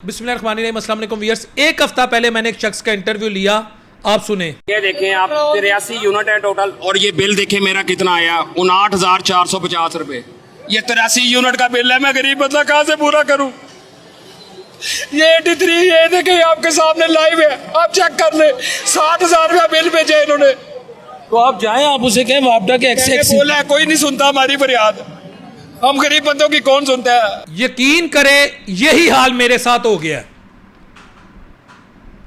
बिस्मिल्लाहिर्रहमानिर्रहीम, अस्सलाम वालेकुम व्यूअर्स। एक हफ्ता पहले मैंने एक शख्स का इंटरव्यू लिया, आप सुने। ये देखें आप 83 यूनिट है टोटल और ये बिल देखें मेरा कितना आया 59,450 रुपए। ये 83 यूनिट का बिल है, मैं गरीब बंदा कहाँ से पूरा करूं। ये 83 ये देखें आपके सामने लाइव है, आप चेक कर ले। 60,000 रुपया बिल भेजा इन्होंने। तो आप जाएं, आप उसे कहें वापडा के एक्स बोला है, कोई नहीं सुनता हमारी फरियाद। हम गरीब बंदों की कौन सुनता है। यकीन करे यही हाल मेरे साथ हो गया।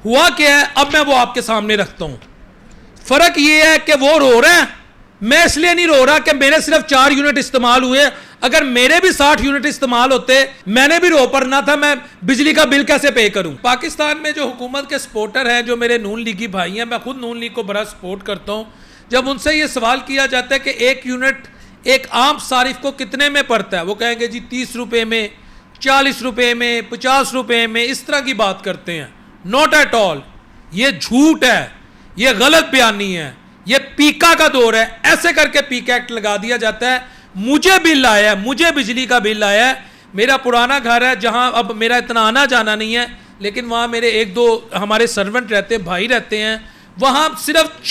हुआ क्या है, अब मैं वो आपके सामने रखता हूं। फर्क ये है कि वो रो रहे हैं, मैं इसलिए नहीं रो रहा कि मेरे सिर्फ 4 यूनिट इस्तेमाल हुए। अगर मेरे भी 60 यूनिट इस्तेमाल होते, मैंने भी रो पड़ना था। मैं बिजली का बिल कैसे पे करूं। पाकिस्तान में जो हुकूमत के सपोर्टर हैं, जो मेरे नून लीगी भाई हैं, मैं खुद नून लीग को बड़ा सपोर्ट करता हूं। जब उनसे ये सवाल किया जाता है कि 1 यूनिट एक आम सारिफ को कितने में पड़ता है, वो कहेंगे जी 30 रुपए में, 40 रुपए में, 50 रुपए में, इस तरह की बात करते हैं। नॉट एट ऑल, ये झूठ है, ये गलत बयानी है, ये पीका का दौर है। ऐसे करके पीका एक्ट लगा दिया जाता है। मुझे बिल आया है, मुझे बिजली का बिल आया है। मेरा पुराना घर है जहां अब मेरा इतना आना जाना नहीं है, लेकिन वहां मेरे 1-2 हमारे सर्वेंट रहते हैं, भाई रहते हैं। वहां सिर्फ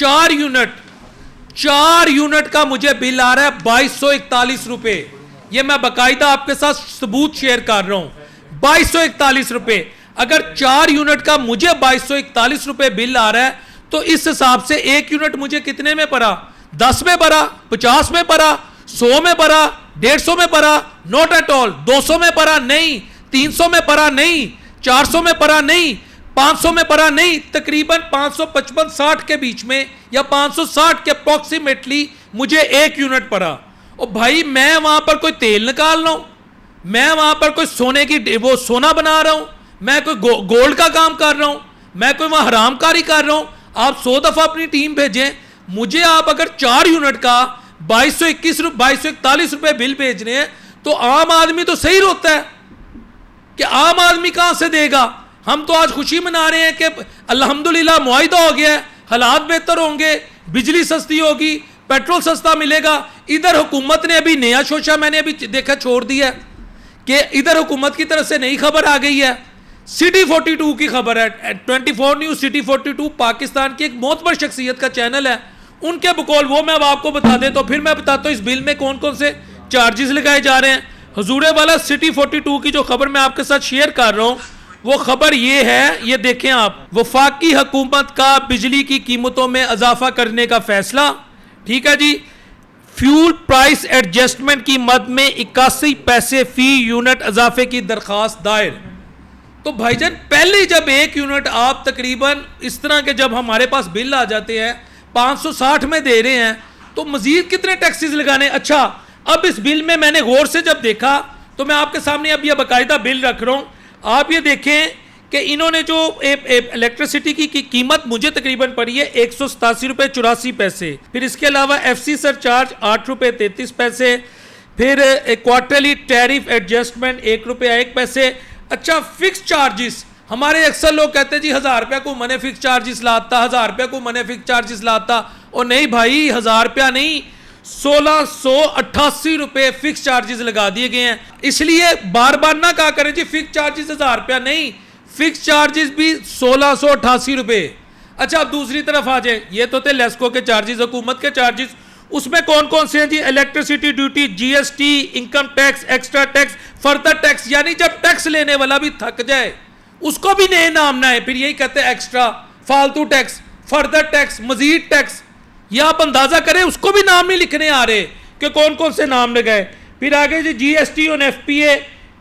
4 यूनिट का मुझे बिल आ रहा है 2241 रुपए। ये मैं बाकायदा आपके साथ सबूत शेयर कर रहा हूं। 2241 रुपए। अगर 4 यूनिट का मुझे 2241 रुपए बिल आ रहा है, तो इस हिसाब से 1 यूनिट मुझे कितने में पड़ा? 10 में पड़ा, 50 में पड़ा, 100 में पड़ा, 150 में पड़ा? Not at all. 200 में पड़ा? नहीं। 300 में पड़ा? नहीं। 400 में पड़ा? नहीं। 500 में पड़ा? नहीं। तकरीबन 555-60 के बीच में या 560 के अप्रोक्सीमेटली मुझे 1 यूनिट पड़ा। और भाई मैं वहां पर कोई तेल निकाल रहा हूं, मैं वहां पर कोई सोने की वो सोना बना रहा हूं, मैं कोई गोल्ड का काम कर रहा हूं, मैं कोई वहां हरामकारी कर रहा हूं। आप 100 दफा अपनी टीम भेजें, मुझे आप अगर 4 यूनिट का 2241 रुपए बिल भेज रहे हैं, तो आम आदमी तो सही रोता है कि आम आदमी कहां से देगा। हम तो आज खुशी मना रहे हैं कि अल्हम्दुलिल्लाह मुआहिदा हो गया है, हालात बेहतर होंगे, बिजली सस्ती होगी, पेट्रोल सस्ता मिलेगा। इधर हुकूमत ने अभी नया शोशा मैंने अभी देखा छोड़ दिया कि इधर हुकूमत की तरफ से नई खबर आ गई है। सिटी 42 की खबर है, 24 न्यूज़ सिटी 42 पाकिस्तान की एक मोतबर शख्सियत का चैनल है, उनके बकौल वो मैं अब आपको बता दें तो फिर मैं बताता हूँ इस बिल में कौन कौन से चार्जेस लगाए जा रहे हैं। हुजूरे वाला सिटी 42 की जो खबर मैं आपके साथ शेयर कर रहा हूँ, वो खबर ये है, ये देखें आप। वफाकी हुकूमत का बिजली की कीमतों में इजाफा करने का फैसला। ठीक है जी। फ्यूल प्राइस एडजस्टमेंट की मद में 81 पैसे फी यूनिट इजाफे की दरखास्त दायर। तो भाईजान पहले जब 1 यूनिट आप तकरीबन इस तरह के जब हमारे पास बिल आ जाते हैं 560 में दे रहे हैं, तो मजीद कितने टैक्सेस लगाने। अच्छा, अब इस बिल में मैंने गौर से जब देखा, तो मैं आपके सामने अब यह बाकायदा बिल रख रहा हूं। आप ये देखें कि इन्होंने जो इलेक्ट्रिसिटी की कीमत मुझे तकरीबन पड़ी है 187 रुपये 84 पैसे। फिर इसके अलावा एफसी सरचार्ज 8 रुपये 33 पैसे। फिर क्वार्टरली टैरिफ एडजस्टमेंट 1 रुपया 1 पैसे। अच्छा, फिक्स चार्जेस हमारे अक्सर लोग कहते हैं जी 1000 रुपया को मैंने फिक्स चार्जेस लाता, 1000 रुपया को मैंने फिक्स चार्जेस लाता। और नहीं भाई, 1000 रुपया नहीं, 1688 रुपए फिक्स चार्जेस लगा दिए गए हैं। इसलिए बार बार ना कहा करें जी फिक्स चार्जेस 1000 रुपया, नहीं, फिक्स चार्जेस भी 1688 रुपए। अच्छा, अब दूसरी तरफ आ जाए, ये तो थे लेस्को के चार्जेस, हुकूमत के चार्जेस। उसमें कौन कौन से हैं जी? Electricity duty, GST, income tax, extra tax, further tax. यानी जब टैक्स लेने वाला भी थक जाए, उसको भी नए नाम ना है, फिर यही कहते हैं एक्स्ट्रा, फालतू टैक्स, फर्दर टैक्स, मजीद टैक्स। यह आप अंदाजा करें, उसको भी नाम नहीं लिखने आ रहे कि कौन कौन से नाम लगाए। फिर आगे जी GST on FPA,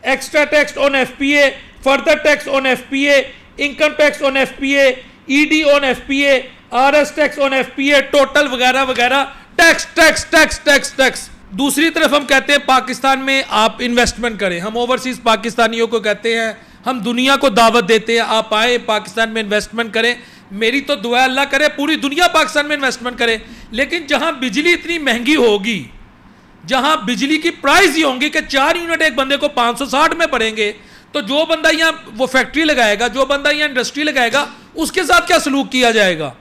extra tax on FPA, further tax on FPA, income tax on FPA, ED on FPA, RS tax on FPA, total वगैरह वगैरह, tax tax tax tax tax. दूसरी तरफ हम कहते हैं पाकिस्तान में आप इन्वेस्टमेंट करें। हम ओवरसीज पाकिस्तानियों को कहते हैं, हम दुनिया को दावत देते हैं, आप आए पाकिस्तान में इन्वेस्टमेंट करें। मेरी तो दुआ अल्लाह करे पूरी दुनिया पाकिस्तान में इन्वेस्टमेंट करे। लेकिन जहां बिजली इतनी महंगी होगी, जहां बिजली की प्राइस ही होंगी कि 4 यूनिट एक बंदे को 560 में पड़ेंगे, तो जो बंदा यहाँ वो फैक्ट्री लगाएगा, जो बंदा यहाँ इंडस्ट्री लगाएगा, उसके साथ क्या सलूक किया जाएगा?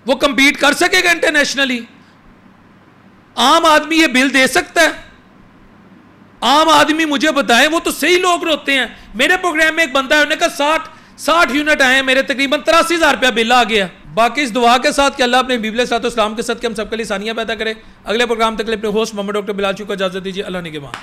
वो कंपीट कर सकेगा इंटरनेशनली? आम आदमी ये बिल दे सकता है? आम आदमी मुझे बताए, वो तो सही लोग रोते हैं। मेरे प्रोग्राम में एक बंदा है, उन्होंने कहा 60 यूनिट आए हैं, मेरे तकरीबन 83,000 रुपया बिल आ गया। बाकी इस दुआ के साथ कि अल्लाह अपने बीबी सलाम के साथ के हम सबके लिए सानिया पैदा करे। अगले प्रोग्राम तक के लिए अपने होस्ट मोहम्मद डॉक्टर बिलाल चूक को इजाजत दीजिए। अल्लाह निगहबान।